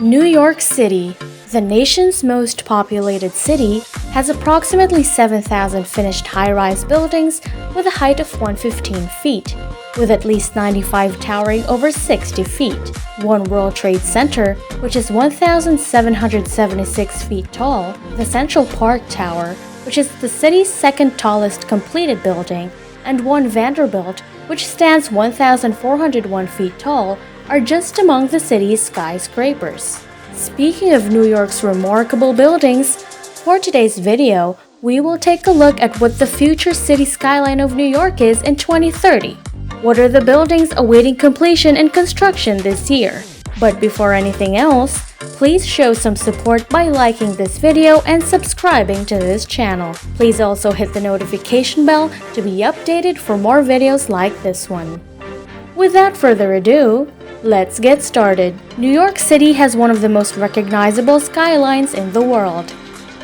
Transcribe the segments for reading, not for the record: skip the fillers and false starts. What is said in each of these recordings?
New York City, the nation's most populated city, has approximately 7,000 finished high-rise buildings with a height of 115 feet, with at least 95 towering over 60 feet. One World Trade Center, which is 1,776 feet tall, the Central Park Tower, which is the city's second tallest completed building, and One Vanderbilt, which stands 1,401 feet tall, are just among the city's skyscrapers. Speaking of New York's remarkable buildings, for today's video, we will take a look at what the future city skyline of New York is in 2030. What are the buildings awaiting completion and construction this year? But before anything else, please show some support by liking this video and subscribing to this channel. Please also hit the notification bell to be updated for more videos like this one. Without further ado, let's get started. New York City has one of the most recognizable skylines in the world.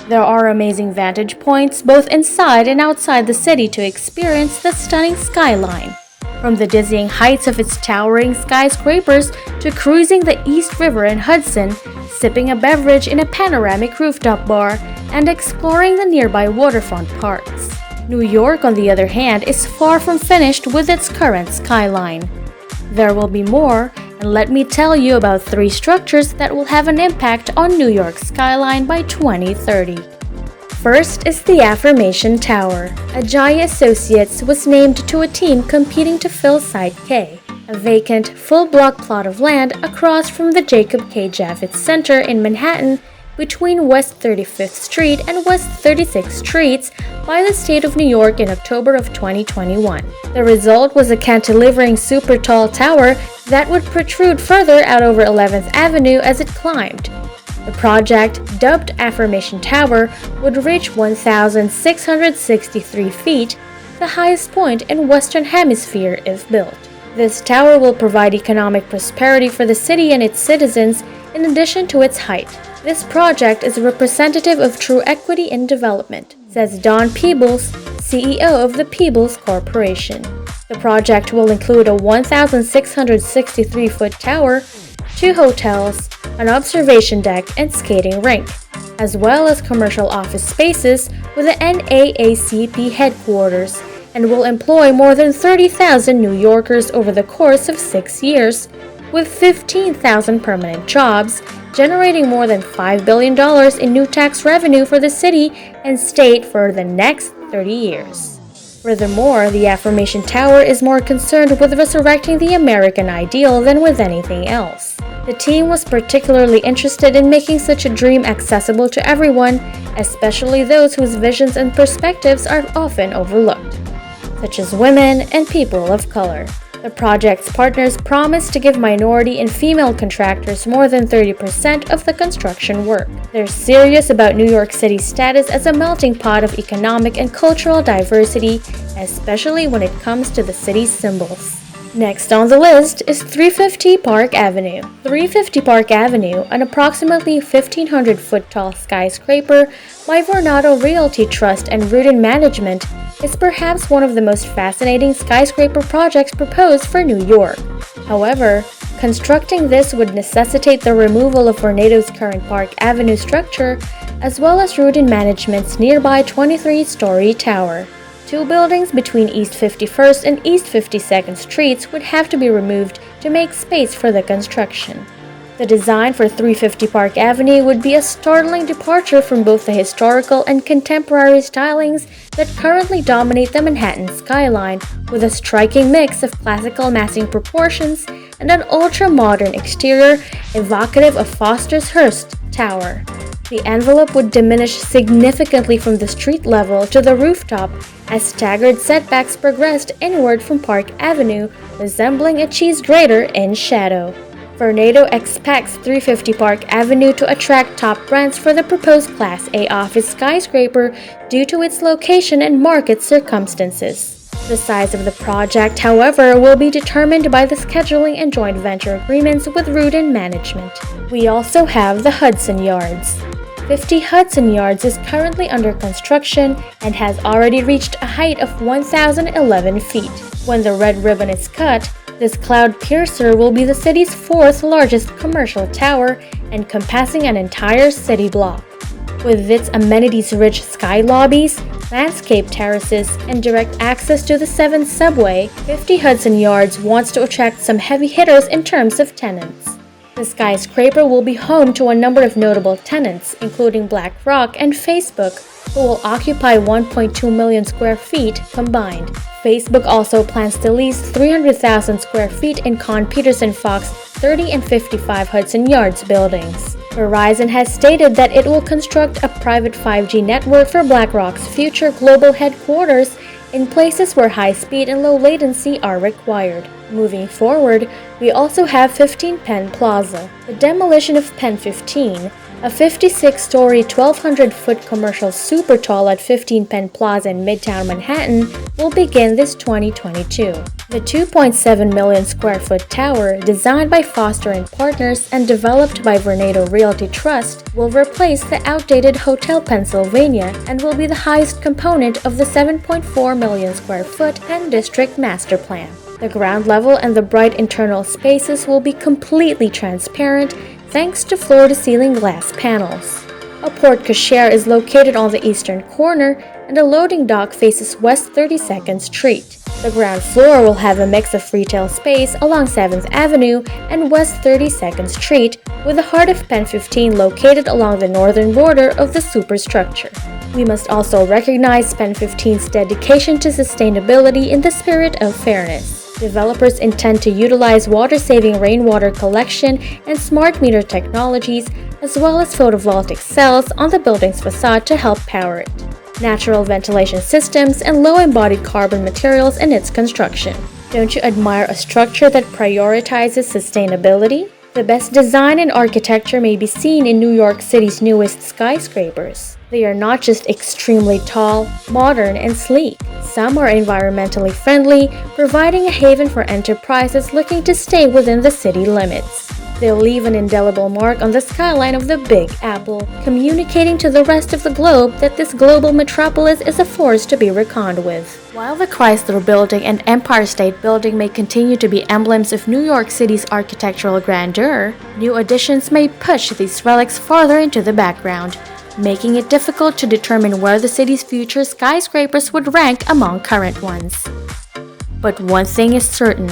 There are amazing vantage points both inside and outside the city to experience the stunning skyline. From the dizzying heights of its towering skyscrapers to cruising the East River in Hudson, sipping a beverage in a panoramic rooftop bar, and exploring the nearby waterfront parks. New York, on the other hand, is far from finished with its current skyline. There will be more, and let me tell you about 3 structures that will have an impact on New York's skyline by 2030. First is the Affirmation Tower. Ajayi Associates was named to a team competing to fill Site K, a vacant, full-block plot of land across from the Jacob K. Javits Center in Manhattan between West 35th Street and West 36th Streets by the state of New York in October of 2021. The result was a cantilevering super tall tower that would protrude further out over 11th Avenue as it climbed. The project, dubbed Affirmation Tower, would reach 1,663 feet, the highest point in Western Hemisphere if built. This tower will provide economic prosperity for the city and its citizens in addition to its height. This project is representative of true equity in development, says Don Peebles, CEO of the Peebles Corporation. The project will include a 1,663-foot tower, 2 hotels, an observation deck and skating rink, as well as commercial office spaces with the NAACP headquarters, and will employ more than 30,000 New Yorkers over the course of 6 years, with 15,000 permanent jobs, generating more than $5 billion in new tax revenue for the city and state for the next 30 years. Furthermore, the Affirmation Tower is more concerned with resurrecting the American ideal than with anything else. The team was particularly interested in making such a dream accessible to everyone, especially those whose visions and perspectives are often overlooked, such as women and people of color. The project's partners promise to give minority and female contractors more than 30% of the construction work. They're serious about New York City's status as a melting pot of economic and cultural diversity, especially when it comes to the city's symbols. Next on the list is 350 Park Avenue. 350 Park Avenue, an approximately 1,500-foot tall skyscraper by Vornado Realty Trust and Rudin Management, is perhaps one of the most fascinating skyscraper projects proposed for New York. However, constructing this would necessitate the removal of Vornado's current Park Avenue structure, as well as Rudin Management's nearby 23-story tower. 2 buildings between East 51st and East 52nd Streets would have to be removed to make space for the construction. The design for 350 Park Avenue would be a startling departure from both the historical and contemporary stylings that currently dominate the Manhattan skyline, with a striking mix of classical massing proportions and an ultra-modern exterior evocative of Foster's Hearst Tower. The envelope would diminish significantly from the street level to the rooftop as staggered setbacks progressed inward from Park Avenue, resembling a cheese grater in shadow. Vornado expects 350 Park Avenue to attract top brands for the proposed Class A office skyscraper due to its location and market circumstances. The size of the project, however, will be determined by the scheduling and joint venture agreements with Rudin Management. We also have the Hudson Yards. 50 Hudson Yards is currently under construction and has already reached a height of 1,011 feet. When the red ribbon is cut, This cloud piercer will be the city's fourth largest commercial tower, encompassing an entire city block. With its amenities-rich sky lobbies, landscape terraces, and direct access to the 7th subway, 50 Hudson Yards wants to attract some heavy hitters in terms of tenants. The skyscraper will be home to a number of notable tenants, including BlackRock and Facebook, who will occupy 1.2 million square feet combined. Facebook also plans to lease 300,000 square feet in Con Peterson Fox 30 and 55 Hudson Yards buildings. Verizon has stated that it will construct a private 5G network for BlackRock's future global headquarters in places where high speed and low latency are required. Moving forward, we also have 15 Penn Plaza. The demolition of Penn 15, a 56-story, 1,200-foot commercial super tall at 15 Penn Plaza in Midtown Manhattan, will begin this 2022. The 2.7 million square foot tower, designed by Foster & Partners and developed by Vornado Realty Trust, will replace the outdated Hotel Pennsylvania and will be the highest component of the 7.4 million square foot Penn District Master Plan. The ground level and the bright internal spaces will be completely transparent thanks to floor-to-ceiling glass panels. A porte-cochere is located on the eastern corner, and a loading dock faces West 32nd Street. The ground floor will have a mix of retail space along 7th Avenue and West 32nd Street, with the heart of Penn 15 located along the northern border of the superstructure. We must also recognize Penn 15's dedication to sustainability in the spirit of fairness. Developers intend to utilize water-saving rainwater collection and smart meter technologies, as well as photovoltaic cells on the building's facade to help power it. Natural ventilation systems and low-embodied carbon materials in its construction. Don't you admire a structure that prioritizes sustainability? The best design and architecture may be seen in New York City's newest skyscrapers. They are not just extremely tall, modern, and sleek. Some are environmentally friendly, providing a haven for enterprises looking to stay within the city limits. They'll leave an indelible mark on the skyline of the Big Apple, communicating to the rest of the globe that this global metropolis is a force to be reckoned with. While the Chrysler Building and Empire State Building may continue to be emblems of New York City's architectural grandeur, new additions may push these relics farther into the background, making it difficult to determine where the city's future skyscrapers would rank among current ones. But one thing is certain.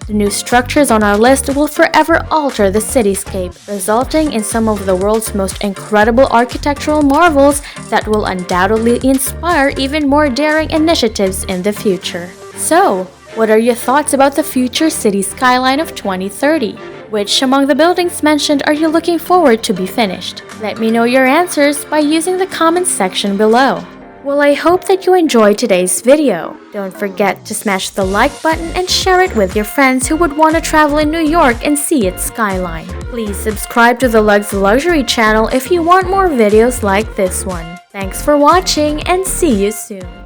The new structures on our list will forever alter the cityscape, resulting in some of the world's most incredible architectural marvels that will undoubtedly inspire even more daring initiatives in the future. So, what are your thoughts about the future city skyline of 2030? Which among the buildings mentioned are you looking forward to be finished? Let me know your answers by using the comments section below. Well, I hope that you enjoyed today's video. Don't forget to smash the like button and share it with your friends who would want to travel in New York and see its skyline. Please subscribe to the Luxe Luxury channel if you want more videos like this one. Thanks for watching and see you soon.